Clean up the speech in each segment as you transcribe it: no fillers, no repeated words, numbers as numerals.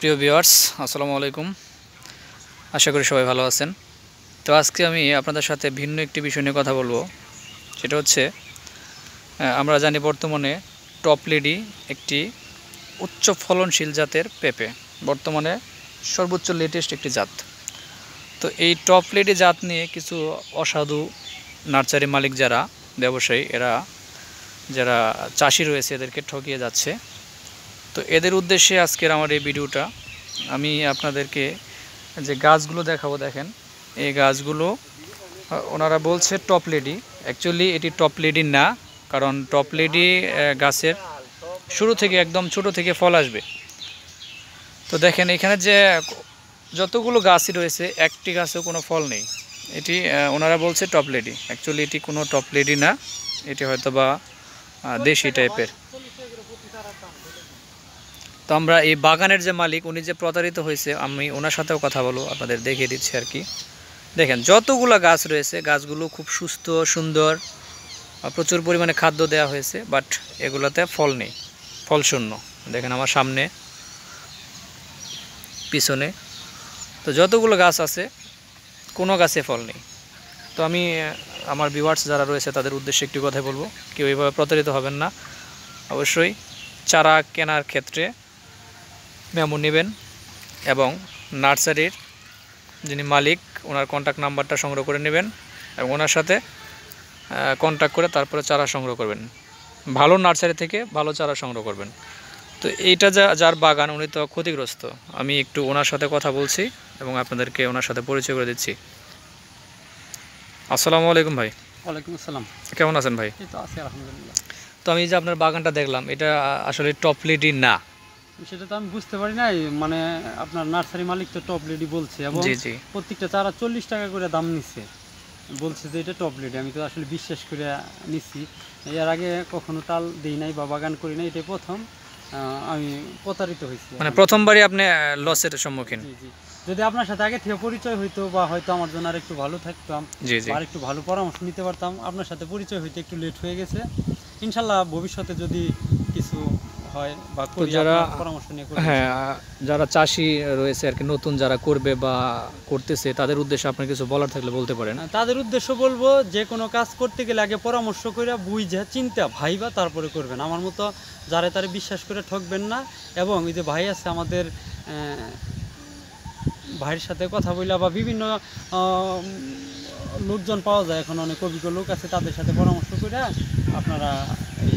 প্রিয় ভিউয়ার্স, আসসালামু আলাইকুম। আশা করি সবাই ভালো আছেন। তো আজকে আমি আপনাদের সাথে ভিন্ন একটি বিষয় নিয়ে কথা বলবো। সেটা হচ্ছে আমরা জানি বর্তমানে টপ লেডি একটি উচ্চ ফলনশীল জাতের পেঁপে, বর্তমানে সর্বোচ্চ লেটেস্ট একটি জাত। তো এই টপ লেডি জাত নিয়ে কিছু অসাধু নার্সারি মালিক যারা ব্যবসায়ী, যারা চাষি রয়েছে, এদেরকে ঠকিয়ে যাচ্ছে। তো এদের উদ্দেশ্যে আজকের আমার এই ভিডিওটা। আমি আপনাদেরকে যে গাছগুলো দেখাবো, দেখেন এই গাছগুলো ওনারা বলছে টপ লেডি। অ্যাকচুয়ালি এটি টপ লেডি না, কারণ টপ লেডি গাছের শুরু থেকে একদম ছোট থেকে ফল আসবে। তো দেখেন এখানে যে যতগুলো গাছই রয়েছে, একটি গাছেও কোনো ফল নেই। এটি ওনারা বলছে টপ লেডি। অ্যাকচুয়ালি এটি কোনো টপ লেডি না, এটি হয়তো বা দেশি টাইপের। তো আমরা এই বাগানের যে মালিক, উনি যে প্রতারিত হয়েছে, আমি ওনার সাথেও কথা বলবো, আপনাদের দেখিয়ে দিচ্ছি আর কি। দেখেন যতগুলো গাছ রয়েছে, গাছগুলো খুব সুস্থ সুন্দর, প্রচুর পরিমাণে খাদ্য দেওয়া হয়েছে, বাট এগুলোতে ফল নেই, ফল শূন্য। দেখেন আমার সামনে, পিছনে, তো যতগুলো গাছ আছে কোনো গাছে ফল নেই। তো আমি আমার ভিউয়ার্স যারা রয়েছে তাদের উদ্দেশ্যে একটি কথা বলবো, কেউ এইভাবে প্রতারিত হবেন না। অবশ্যই চারা কেনার ক্ষেত্রে মেমো নেবেন এবং নার্সারির যিনি মালিক ওনার কন্ট্যাক্ট নাম্বারটা সংগ্রহ করে নেবেন এবং ওনার সাথে কন্ট্যাক্ট করে তারপরে চারা সংগ্রহ করবেন। ভালো নার্সারি থেকে ভালো চারা সংগ্রহ করবেন। তো এইটা যার বাগান, উনি তো ক্ষতিগ্রস্ত। আমি একটু ওনার সাথে কথা বলছি এবং আপনাদেরকে ওনার সাথে পরিচয় করে দিচ্ছি। আসসালামু আলাইকুম ভাই। ওয়ালাইকুম আসসালাম। কেমন আছেন ভাই? এই তো আছি আলহামদুলিল্লাহ। তো আমি যে আপনার বাগানটা দেখলাম, এটা আসলে টপ লেডি না। সেটা তো আমি বুঝতে পারি নাই, মানে আপনার নার্সারি মালিক তো টপ লেডি বলছে এবং জি জি, প্রত্যেকটা চারা 40 টাকা করে দাম নিচ্ছে, বলছে যে এটা টপ লেডি। আমি তো আসলে বিশ্বাস করে নিচ্ছি। এর আগে কখনো তাল দিই নাই বা বাগান করি নাই, এটাই প্রথম আমি প্রতারিত হয়েছি। মানে প্রথমবারই আপনি লসের সম্মুখীন। জি জি, যদি আপনার সাথে আগে থেকে পরিচয় হইতো বা হয়তো আমার জন্য আর একটু ভালো থাকতাম, জি জি, আর একটু ভালো পরামর্শ নিতে পারতাম। আপনার সাথে পরিচয় হইতে একটু লেট হয়ে গেছে। ইনশাল্লাহ ভবিষ্যতে যদি কিছু হয় বা করি, যারা পরামর্শ নিয়ে হ্যাঁ, যারা চাষি রয়েছে আর কি, নতুন যারা করবে বা করতেছে, তাদের উদ্দেশ্যে আপনার কিছু বলার থাকলে বলতে পারেন। তাদের উদ্দেশ্য বলবো, যে কোনো কাজ করতে গেলে আগে পরামর্শ করে বুঝা চিন্তা ভাইবা তারপরে করবেন। আমার মতো যারা তারা বিশ্বাস করে ঠকবেন না। এবং এই যে ভাই আছে আমাদের, ভাইয়ের সাথে কথা বললে বা বিভিন্ন লোকজন পাওয়া যায়, এখন অনেক অভিজ্ঞ লোক আছে, তাদের সাথে পরামর্শ করে আপনারা এই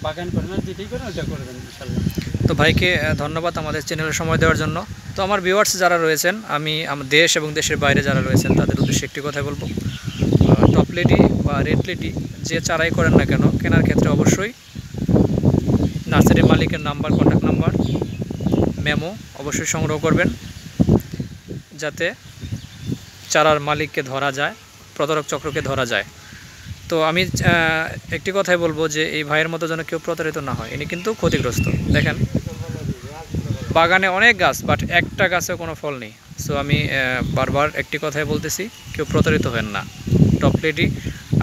বাগান করেন, আর যেটাই করেন ওইটা করবেন ইনশাল্লাহ। তো ভাইকে ধন্যবাদ আমাদের চ্যানেলে সময় দেওয়ার জন্য। তো আমার ভিউয়ার্স যারা রয়েছেন, আমি আমার দেশ এবং দেশের বাইরে যারা রয়েছেন তাদের উদ্দেশ্যে একটি কথা বলবো। টপ লেডি বা রেড লেডি যে চারাই করেন না কেন, কেনার ক্ষেত্রে অবশ্যই নার্সারি মালিকের নাম্বার, কন্ট্যাক্ট নাম্বার, মেমো অবশ্যই সংগ্রহ করবেন, যাতে চারার মালিককে ধরা যায়, প্রতারক চক্রকে ধরা যায়। তো আমি একটি কথাই বলবো যে এই ভাইয়ের মতো যেন কেউ প্রতারিত না হয়। ইনি কিন্তু ক্ষতিগ্রস্ত। দেখেন বাগানে অনেক গাছ, বাট একটা গাছে কোনো ফল নেই। সো আমি বারবার একটি কথাই বলতেছি, কেউ প্রতারিত হেন না। টপ লেডি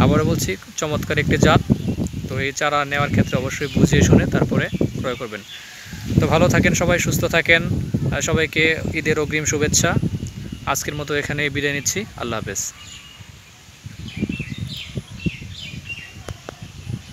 আবারও বলছি, চমৎকার একটি জাত। তো এই চারা নেওয়ার ক্ষেত্রে অবশ্যই বুঝিয়ে শুনে তারপরে ক্রয় করবেন। তো ভালো থাকেন সবাই, সুস্থ থাকেন। সবাইকে ঈদের অগ্রিম শুভেচ্ছা। আজকের মতো এখানেই বিদায় নিচ্ছি। আল্লাহ হাফেজ।